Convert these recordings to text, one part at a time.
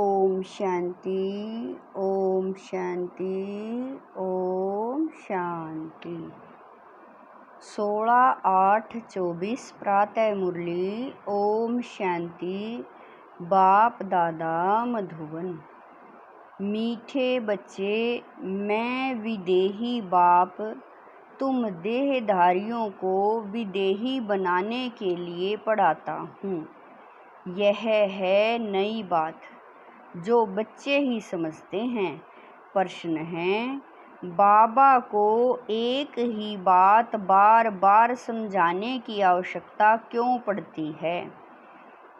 ओम शांति, ओम शांति, ओम शांति। 16/8/24 प्रातः मुरली। ओम शांति। बाप दादा मधुबन। मीठे बच्चे, मैं विदेही बाप तुम देहधारियों को विदेही बनाने के लिए पढ़ाता हूँ। यह है नई बात जो बच्चे ही समझते हैं। प्रश्न है, बाबा को एक ही बात बार बार समझाने की आवश्यकता क्यों पड़ती है?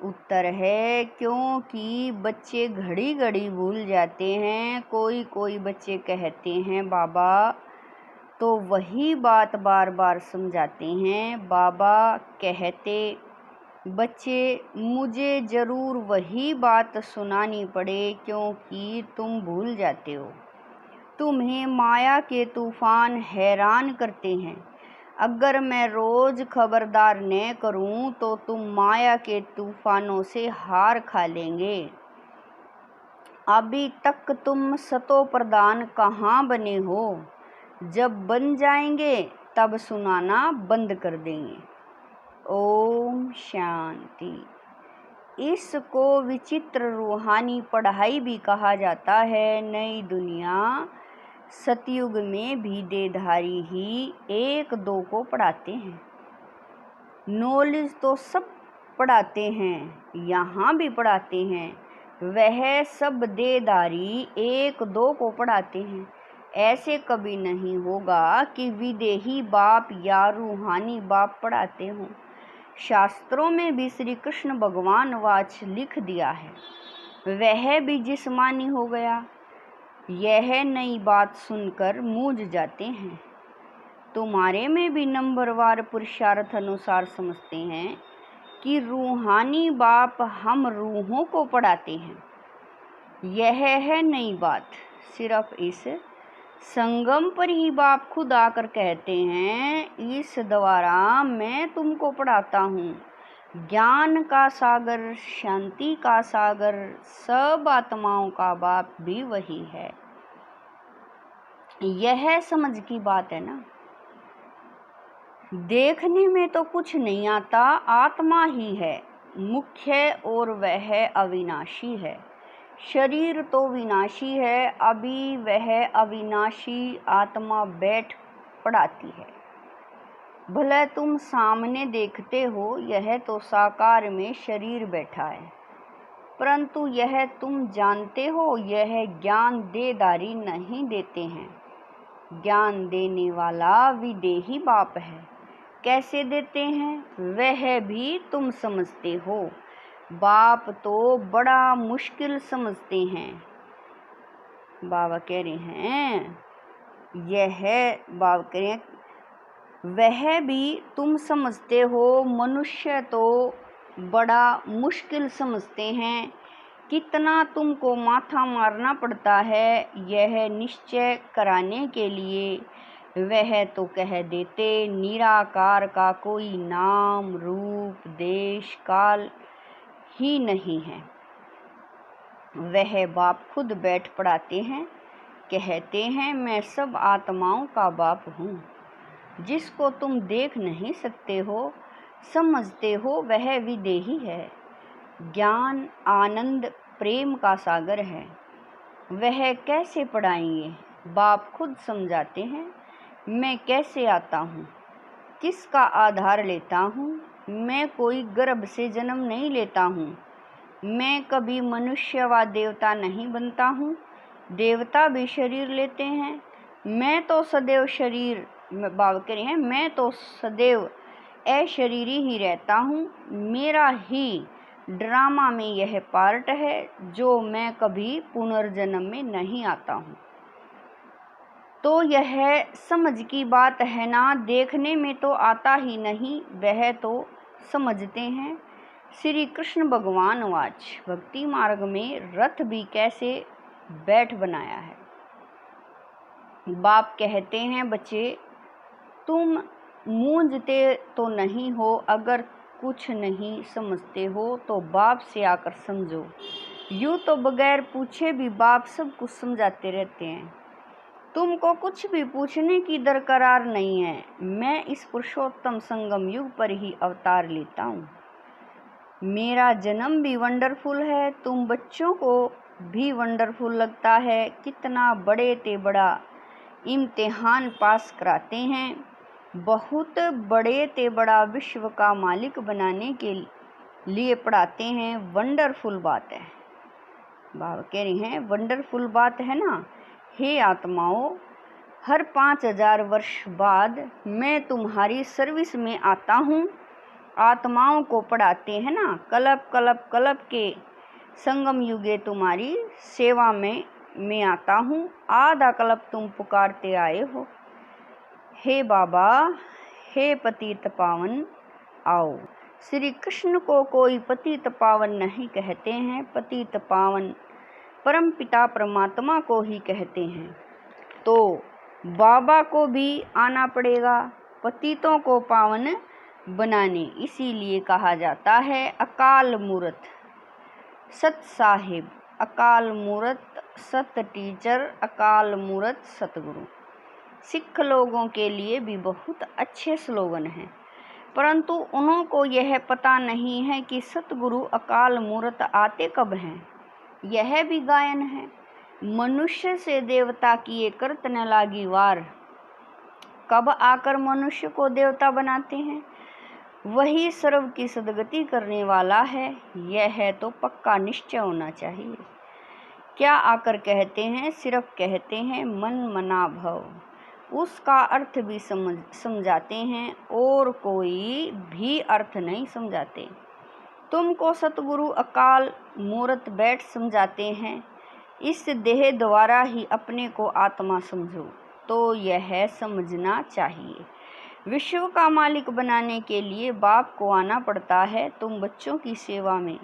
उत्तर है, क्योंकि बच्चे घड़ी घड़ी भूल जाते हैं। कोई बच्चे कहते हैं बाबा, तो वही बात बार बार समझाते हैं। बाबा कहते, बच्चे मुझे ज़रूर वही बात सुनानी पड़े क्योंकि तुम भूल जाते हो। तुम्हें माया के तूफान हैरान करते हैं। अगर मैं रोज़ खबरदार न करूं तो तुम माया के तूफानों से हार खा लेंगे। अभी तक तुम सतो प्रधान कहाँ बने हो? जब बन जाएंगे तब सुनाना बंद कर देंगे। ओम शांति। इसको विचित्र रूहानी पढ़ाई भी कहा जाता है। नई दुनिया सतयुग में भी देहधारी ही 1-2 को पढ़ाते हैं। नॉलेज तो सब पढ़ाते हैं, यहाँ भी पढ़ाते हैं। वह सब देहधारी 1-2 को पढ़ाते हैं। ऐसे कभी नहीं होगा कि विदेही बाप या रूहानी बाप पढ़ाते हों। शास्त्रों में भी श्री कृष्ण भगवान वाच लिख दिया है, वह भी जिस्मानी हो गया। यह नई बात सुनकर मूझ जाते हैं। तुम्हारे में भी नंबरवार पुरुषार्थ अनुसार समझते हैं कि रूहानी बाप हम रूहों को पढ़ाते हैं। यह है नई बात। सिर्फ इस संगम पर ही बाप खुद आकर कहते हैं, इस द्वारा मैं तुमको पढ़ाता हूँ। ज्ञान का सागर, शांति का सागर, सब आत्माओं का बाप भी वही है। यह समझ की बात है ना। देखने में तो कुछ नहीं आता, आत्मा ही है मुख्य और वह अविनाशी है। शरीर तो विनाशी है, अभी वह अविनाशी आत्मा बैठ पढ़ाती है। भले तुम सामने देखते हो, यह तो साकार में शरीर बैठा है, परंतु यह तुम जानते हो, यह ज्ञान देहधारी नहीं देते हैं। ज्ञान देने वाला विदेही बाप है। कैसे देते हैं वह भी तुम समझते हो। बाप तो बड़ा मुश्किल समझते हैं। बाबा कह रहे हैं, बाबा कह रहे हैं, वह भी तुम समझते हो। मनुष्य तो बड़ा मुश्किल समझते हैं। कितना तुमको माथा मारना पड़ता है यह निश्चय कराने के लिए। वह तो कह देते, निराकार का कोई नाम रूप देश काल ही नहीं है। वह बाप खुद बैठ पढ़ाते हैं, कहते हैं, मैं सब आत्माओं का बाप हूँ। जिसको तुम देख नहीं सकते हो, समझते हो, वह विदेही है। ज्ञान आनंद प्रेम का सागर है। वह कैसे पढ़ाएंगे? बाप खुद समझाते हैं। मैं कैसे आता हूँ, किसका आधार लेता हूँ? मैं कोई गर्भ से जन्म नहीं लेता हूँ। मैं कभी मनुष्य व देवता नहीं बनता हूँ। देवता भी शरीर लेते हैं। मैं तो सदैव शरीर, बाबा कह रहे हैं, मैं तो सदैव अशरीरी ही रहता हूँ। मेरा ही ड्रामा में यह पार्ट है जो मैं कभी पुनर्जन्म में नहीं आता हूँ। तो यह समझ की बात है ना। देखने में तो आता ही नहीं, वह तो समझते हैं। श्री कृष्ण भगवान वाच, भक्ति मार्ग में रथ भी कैसे बैठ बनाया है। बाप कहते हैं, बच्चे तुम मूंझते तो नहीं हो। अगर कुछ नहीं समझते हो तो बाप से आकर समझो। यूँ तो बगैर पूछे भी बाप सब कुछ समझाते रहते हैं। तुमको कुछ भी पूछने की दरकार नहीं है। मैं इस पुरुषोत्तम संगम युग पर ही अवतार लेता हूँ। मेरा जन्म भी वंडरफुल है, तुम बच्चों को भी वंडरफुल लगता है। कितना बड़े ते बड़ा इम्तिहान पास कराते हैं, बहुत बड़े ते बड़ा विश्व का मालिक बनाने के लिए पढ़ाते हैं। वंडरफुल बात है। बाबा कह रही हैं वंडरफुल बात है ना। हे आत्माओं, हर 5000 वर्ष बाद मैं तुम्हारी सर्विस में आता हूँ। आत्माओं को पढ़ाते हैं ना, कल्प कल्प कल्प के संगम युगे तुम्हारी सेवा में मैं आता हूँ। आधा कल्प तुम पुकारते आए हो। हे बाबा, हे पतित पावन आओ। श्री कृष्ण को कोई पतित पावन नहीं कहते हैं, पतित पावन परम पिता परमात्मा को ही कहते हैं। तो बाबा को भी आना पड़ेगा पतितों को पावन बनाने। इसीलिए कहा जाता है अकाल मूर्त सत साहिब, अकाल मूर्त सत टीचर, अकाल मूर्त सतगुरु। सिख लोगों के लिए भी बहुत अच्छे स्लोगन हैं, परंतु उन्हों को यह पता नहीं है कि सतगुरु अकाल मूर्त आते कब हैं। यह भी गायन है। मनुष्य से देवता किए करत न लागी वार। कब आकर मनुष्य को देवता बनाते हैं? वही सर्व की सदगति करने वाला है। यह तो पक्का निश्चय होना चाहिए। क्या आकर कहते हैं? सिर्फ कहते हैं मन मना भव। उसका अर्थ भी समझाते हैं और कोई भी अर्थ नहीं समझाते। तुमको सतगुरु अकाल मूर्त बैठ समझाते हैं। इस देह द्वारा ही अपने को आत्मा समझो, तो यह समझना चाहिए। विश्व का मालिक बनाने के लिए बाप को आना पड़ता है। तुम बच्चों की सेवा में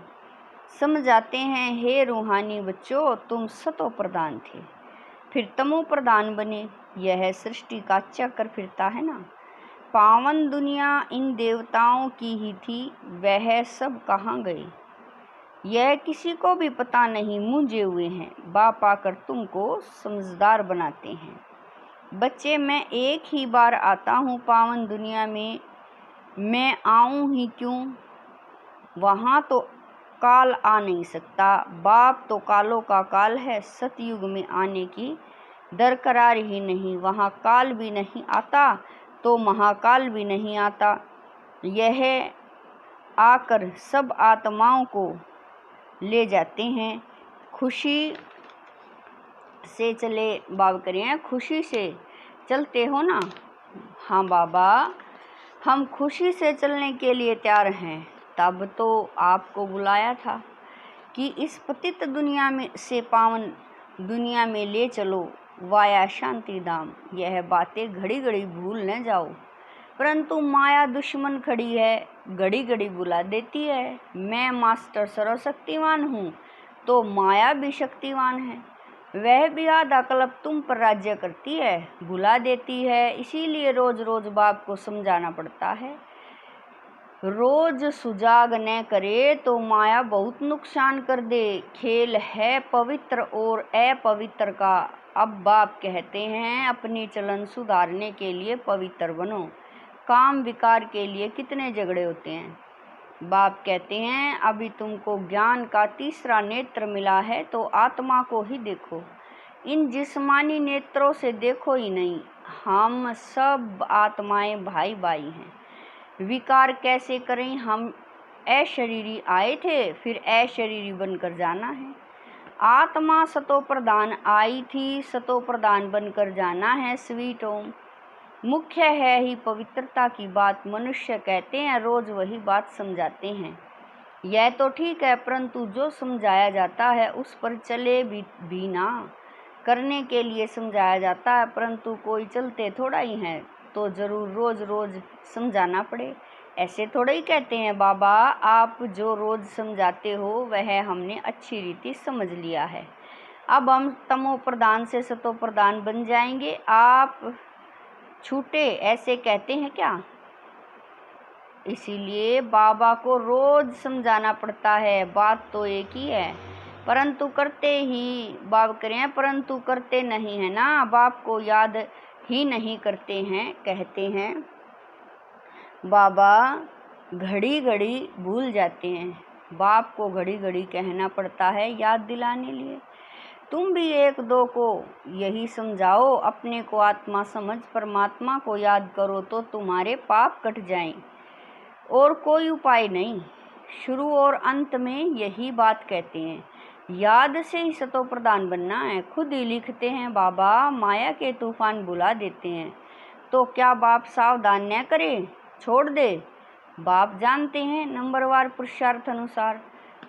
समझाते हैं, हे रूहानी बच्चों, तुम सतो प्रधान थे, फिर तमो प्रधान बने। यह सृष्टि का चक्र फिरता है ना। पावन दुनिया इन देवताओं की ही थी, वह सब कहाँ गए यह किसी को भी पता नहीं, मूंझे हुए हैं। बाप आकर तुमको समझदार बनाते हैं। बच्चे, मैं एक ही बार आता हूँ पावन दुनिया में, मैं आऊँ ही क्यों? वहाँ तो काल आ नहीं सकता। बाप तो कालों का काल है। सतयुग में आने की दरकार ही नहीं। वहाँ काल भी नहीं आता तो महाकाल भी नहीं आता। यह आकर सब आत्माओं को ले जाते हैं। खुशी से चले बाबा करें, खुशी से चलते हो ना? हाँ बाबा, हम खुशी से चलने के लिए तैयार हैं। तब तो आपको बुलाया था कि इस पतित दुनिया में से पावन दुनिया में ले चलो वाया शांति धाम। यह बातें घड़ी घड़ी भूल न जाओ, परंतु माया दुश्मन खड़ी है, घड़ी घड़ी बुला देती है। मैं मास्टर सर्वशक्तिमान हूँ, तो माया भी शक्तिवान है। वह भी आधा कल्प तुम पर राज्य करती है, भुला देती है। इसीलिए रोज रोज बाप को समझाना पड़ता है। रोज सुजाग न करे तो माया बहुत नुकसान कर दे। खेल है पवित्र और अपवित्र का। अब बाप कहते हैं अपनी चलन सुधारने के लिए पवित्र बनो। काम विकार के लिए कितने झगड़े होते हैं। बाप कहते हैं अभी तुमको ज्ञान का तीसरा नेत्र मिला है, तो आत्मा को ही देखो। इन जिस्मानी नेत्रों से देखो ही नहीं। हम सब आत्माएं भाई भाई हैं। विकार कैसे करें? हम अशरीरी आए थे, फिर अशरीरी बनकर जाना है। आत्मा सतो प्रधान आई थी, सतो प्रधान बनकर जाना है। स्वीट ओम मुख्य है ही पवित्रता की बात। मनुष्य कहते हैं रोज वही बात समझाते हैं। यह तो ठीक है, परंतु जो समझाया जाता है उस पर चले भी ना। करने के लिए समझाया जाता है, परंतु कोई चलते थोड़ा ही है, तो जरूर रोज रोज समझाना पड़े। ऐसे थोड़ा ही कहते हैं बाबा आप जो रोज समझाते हो वह हमने अच्छी रीति समझ लिया है, अब हम तमो प्रधान से सतो प्रधान बन जाएंगे, आप छूटे, ऐसे कहते हैं क्या? इसीलिए बाबा को रोज समझाना पड़ता है। बात तो एक ही है, परंतु करते ही बाप करें, परंतु करते नहीं है ना, बाप को याद ही नहीं करते हैं। कहते हैं बाबा घड़ी घड़ी भूल जाते हैं, बाप को घड़ी घड़ी कहना पड़ता है याद दिलाने लिए। तुम भी एक दो को यही समझाओ, अपने को आत्मा समझ परमात्मा को याद करो तो तुम्हारे पाप कट जाएं, और कोई उपाय नहीं। शुरू और अंत में यही बात कहते हैं, याद से ही सतो प्रधान बनना है। खुद ही लिखते हैं बाबा माया के तूफान बुला देते हैं, तो क्या बाप सावधान न करे, छोड़ दे। बाप जानते हैं नंबरवार पुरुषार्थ अनुसार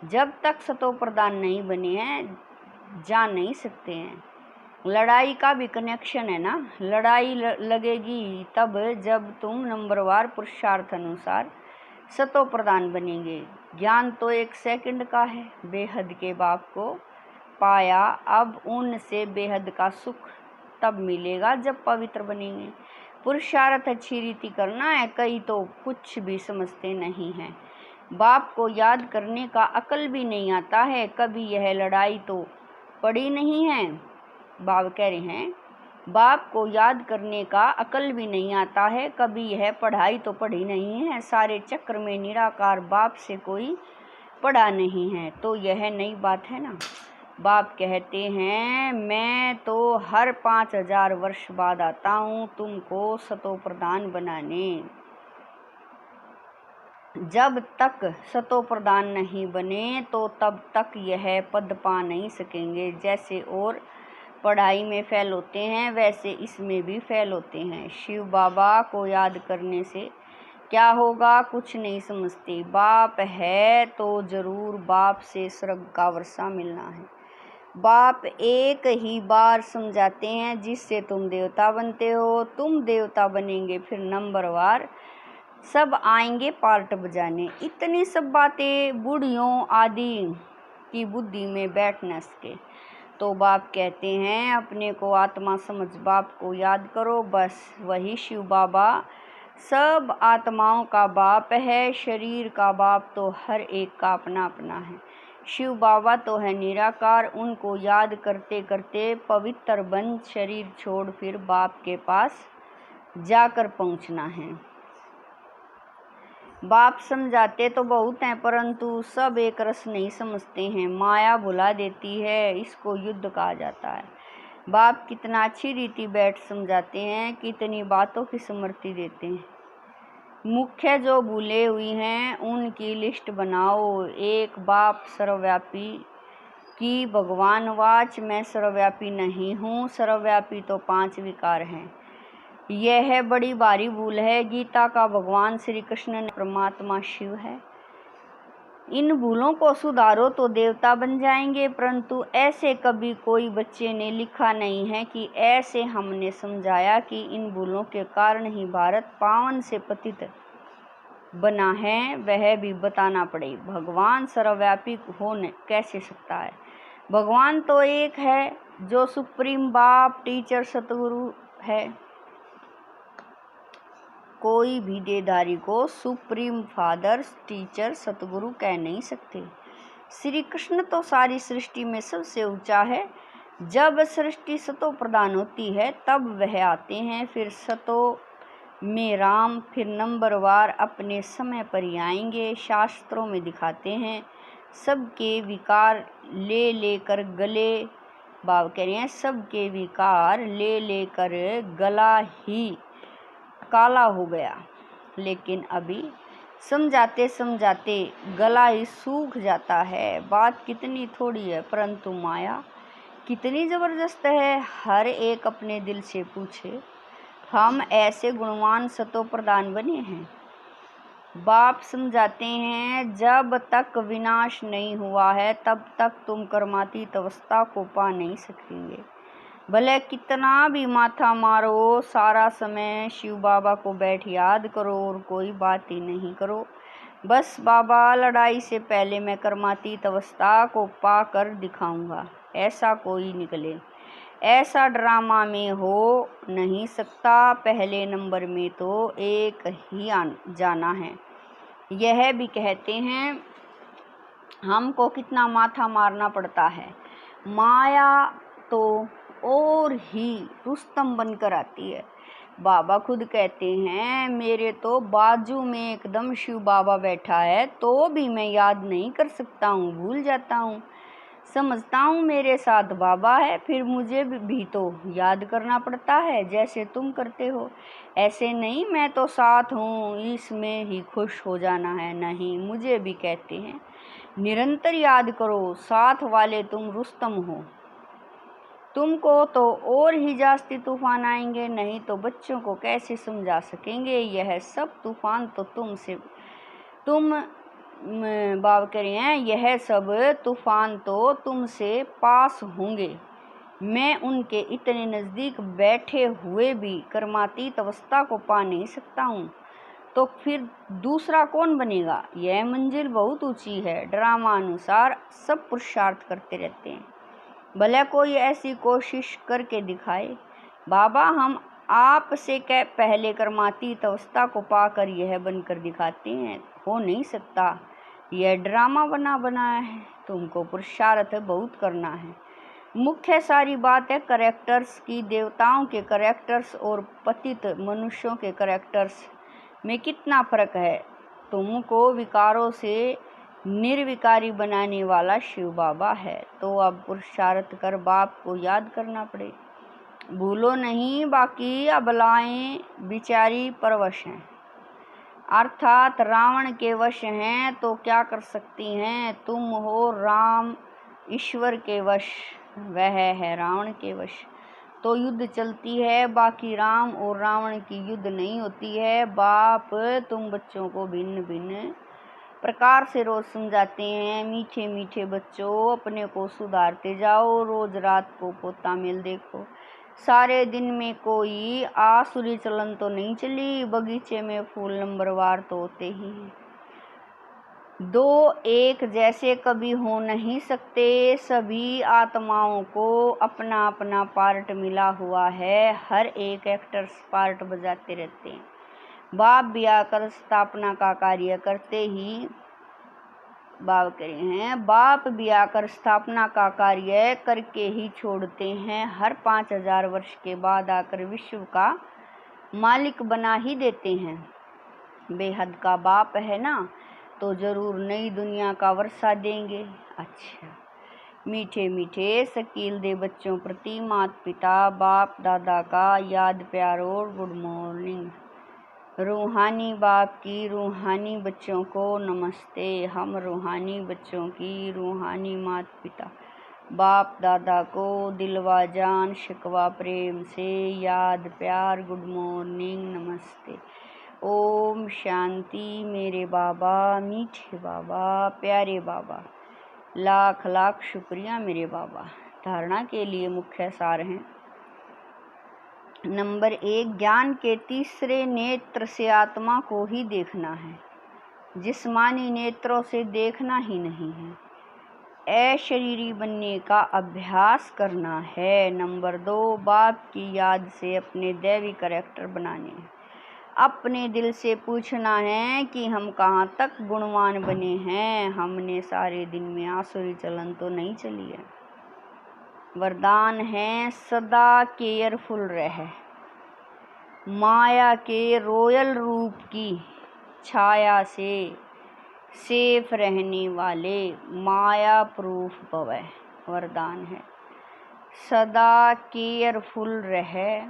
जब तक सतो प्रधान नहीं बने हैं जा नहीं सकते हैं। लड़ाई का भी कनेक्शन है ना, लड़ाई लगेगी तब जब तुम नंबरवार पुरुषार्थ अनुसार सतो प्रधान बनेंगे। ज्ञान तो 1 सेकंड का है, बेहद के बाप को पाया, अब उनसे बेहद का सुख तब मिलेगा जब पवित्र बनेंगे। पुरुषार्थ अच्छी रीति करना है, कई तो कुछ भी समझते नहीं हैं। बाप को याद करने का अकल भी नहीं आता है, कभी यह लड़ाई तो पड़ी नहीं है। बाप कह रहे हैं बाप को याद करने का अकल भी नहीं आता है, कभी यह पढ़ाई तो पढ़ी नहीं है। सारे चक्र में निराकार बाप से कोई पढ़ा नहीं है, तो यह नई बात है ना। बाप कहते हैं मैं तो हर 5000 वर्ष बाद आता हूँ तुमको सतो प्रधान बनाने। जब तक सतो प्रधान नहीं बने तो तब तक यह पद पा नहीं सकेंगे। जैसे और पढ़ाई में फेल होते हैं वैसे इसमें भी फेल होते हैं। शिव बाबा को याद करने से क्या होगा, कुछ नहीं समझते। बाप है तो जरूर बाप से स्वर्ग का वर्षा मिलना है। बाप एक ही बार समझाते हैं जिससे तुम देवता बनते हो, तुम देवता बनेंगे फिर नंबरवार सब आएंगे पार्ट बजाने। इतनी सब बातें बूढ़ियों आदि की बुद्धि में बैठ न सके, तो बाप कहते हैं अपने को आत्मा समझ बाप को याद करो, बस वही शिव बाबा सब आत्माओं का बाप है। शरीर का बाप तो हर एक का अपना अपना है। शिव बाबा तो है निराकार, उनको याद करते करते पवित्र बन शरीर छोड़ फिर बाप के पास जाकर पहुंचना है। बाप समझाते तो बहुत हैं परंतु सब एक रस नहीं समझते हैं, माया भुला देती है, इसको युद्ध कहा जाता है। बाप कितना अच्छी रीति बैठ समझाते हैं, कितनी बातों की स्मृति देते हैं। मुख्य जो भूले हुई हैं उनकी लिस्ट बनाओ। एक बाप सर्वव्यापी की भगवान वाच, मैं सर्वव्यापी नहीं हूँ, सर्वव्यापी तो 5 विकार हैं। यह बड़ी भारी भूल है। गीता का भगवान श्री कृष्ण ने परमात्मा शिव है। इन भूलों को सुधारो तो देवता बन जाएंगे, परंतु ऐसे कभी कोई बच्चे ने लिखा नहीं है कि ऐसे हमने समझाया कि इन भूलों के कारण ही भारत पावन से पतित बना है, वह भी बताना पड़े। भगवान सर्वव्यापी हो कैसे सकता है? भगवान तो एक है जो सुप्रीम बाप टीचर सतगुरु है। कोई भी देहधारी को सुप्रीम फादर टीचर सतगुरु कह नहीं सकते। श्री कृष्ण तो सारी सृष्टि में सबसे ऊंचा है। जब सृष्टि सतो प्रदान होती है तब वह आते हैं, फिर सतो में राम, फिर नंबरवार अपने समय पर ही आएंगे। शास्त्रों में दिखाते हैं सबके विकार ले लेकर गले, बाबा कह रहे हैं सबके विकार ले लेकर गला ही काला हो गया, लेकिन अभी समझाते समझाते गला ही सूख जाता है। बात कितनी थोड़ी है परंतु माया कितनी जबरदस्त है। हर एक अपने दिल से पूछे, हम ऐसे गुणवान सतो प्रधान बने हैं। बाप समझाते हैं जब तक विनाश नहीं हुआ है तब तक तुम कर्मातीत अवस्था को पा नहीं सकेंगे। भले कितना भी माथा मारो, सारा समय शिव बाबा को बैठ याद करो और कोई बात ही नहीं करो। बस बाबा लड़ाई से पहले मैं कर्मातीत अवस्था को पा कर दिखाऊंगा, ऐसा कोई निकले। ऐसा ड्रामा में हो नहीं सकता। पहले नंबर में तो एक ही जाना है। यह भी कहते हैं हमको कितना माथा मारना पड़ता है। माया तो और ही रुस्तम बनकर आती है। बाबा खुद कहते हैं, मेरे तो बाजू में एकदम शिव बाबा बैठा है तो भी मैं याद नहीं कर सकता हूँ, भूल जाता हूँ। समझता हूँ मेरे साथ बाबा है, फिर मुझे भी तो याद करना पड़ता है जैसे तुम करते हो। ऐसे नहीं मैं तो साथ हूँ, इसमें ही खुश हो जाना है। नहीं, मुझे भी कहते हैं निरंतर याद करो, साथ वाले तुम रुस्तम हो। तुमको तो और ही जास्ती तूफान आएंगे, नहीं तो बच्चों को कैसे समझा सकेंगे। यह सब तूफान तो बाबा कह रहे हैं, यह सब तूफान तो तुमसे पास होंगे। मैं उनके इतने नज़दीक बैठे हुए भी कर्मातीत अवस्था को पा नहीं सकता हूँ, तो फिर दूसरा कौन बनेगा। यह मंजिल बहुत ऊंची है। ड्रामा अनुसार सब पुरुषार्थ करते रहते हैं, भले कोई ऐसी कोशिश करके दिखाए। बाबा हम आपसे पहले कर्मातीत अवस्था को पाकर यह बनकर दिखाते हैं। हो नहीं सकता, यह ड्रामा बनाया है। तुमको पुरुषार्थ बहुत करना है। मुख्य सारी बात है करेक्टर्स की। देवताओं के करेक्टर्स और पतित मनुष्यों के करेक्टर्स में कितना फर्क है। तुमको विकारों से निर्विकारी बनाने वाला शिव बाबा है, तो अब पुरुषार्थ कर बाप को याद करना पड़े। भूलो नहीं, बाकी अबलाएं बिचारी परवश हैं, अर्थात रावण के वश हैं, तो क्या कर सकती हैं। तुम हो राम ईश्वर के वश, वह है रावण के वश। तो युद्ध चलती है, बाकी राम और रावण की युद्ध नहीं होती है। बाप तुम बच्चों को भिन्न भिन्न प्रकार से रोज समझाते हैं। मीठे मीठे बच्चों, अपने को सुधारते जाओ। रोज रात को पोता मेल देखो। सारे दिन में कोई आसुरी चलन तो नहीं चली। बगीचे में फूल नंबरवार तो होते ही हैं। दो एक जैसे कभी हो नहीं सकते। सभी आत्माओं को अपना अपना पार्ट मिला हुआ है। हर एक एक्टर्स पार्ट बजाते रहते हैं। बाप भी आकर स्थापना का कार्य करते ही बाप कह रहे हैं, बाप भी आकर स्थापना का कार्य करके ही छोड़ते हैं। हर 5000 वर्ष के बाद आकर विश्व का मालिक बना ही देते हैं। बेहद का बाप है ना, तो जरूर नई दुनिया का वर्षा देंगे। अच्छा, मीठे मीठे शकील दे बच्चों प्रति माता पिता बाप दादा का याद प्यार और गुड मॉर्निंग। रूहानी बाप की रूहानी बच्चों को नमस्ते। हम रूहानी बच्चों की रूहानी माता पिता बाप दादा को दिलवा जान शिकवा प्रेम से याद प्यार गुड मॉर्निंग नमस्ते। ओम शांति। मेरे बाबा, मीठे बाबा, प्यारे बाबा, लाख लाख शुक्रिया मेरे बाबा। धारणा के लिए मुख्य सार हैं। नंबर 1, ज्ञान के तीसरे नेत्र से आत्मा को ही देखना है, जिस्मानी नेत्रों से देखना ही नहीं है। अशरीरी बनने का अभ्यास करना है। नंबर 2, बाप की याद से अपने दैवी कैरेक्टर बनाने हैं। अपने दिल से पूछना है कि हम कहाँ तक गुणवान बने हैं। हमने सारे दिन में आसुरी चलन तो नहीं चली है। वरदान है सदा केयरफुल रहे। माया के रॉयल रूप की छाया से सेफ रहने वाले माया प्रूफ भवे। वरदान है सदा केयरफुल रहे।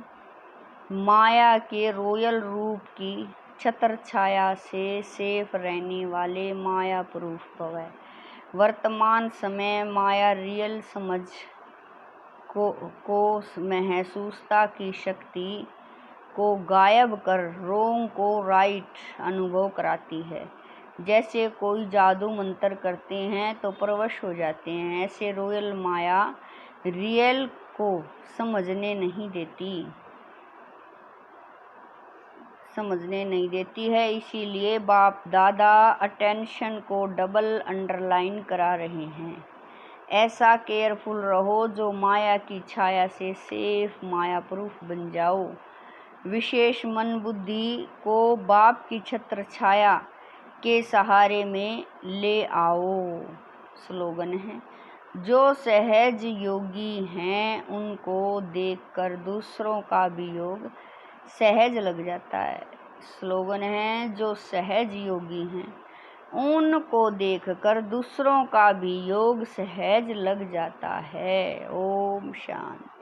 माया के रॉयल रूप की छत्र छाया से सेफ रहने वाले माया प्रूफ भवे। वर्तमान समय माया रियल समझ को महसूसता की शक्ति को गायब कर रोंग को राइट अनुभव कराती है। जैसे कोई जादू मंत्र करते हैं तो परवश हो जाते हैं, ऐसे रॉयल माया रियल को समझने नहीं देती है। इसीलिए बाप दादा अटेंशन को डबल अंडरलाइन करा रहे हैं। ऐसा केयरफुल रहो जो माया की छाया से सेफ माया प्रूफ बन जाओ। विशेष मन बुद्धि को बाप की छत्र छाया के सहारे में ले आओ। स्लोगन है, जो सहज योगी हैं उनको देखकर दूसरों का भी योग सहज लग जाता है। स्लोगन है, जो सहज योगी हैं उनको देखकर दूसरों का भी योग सहज लग जाता है। ओम शांति।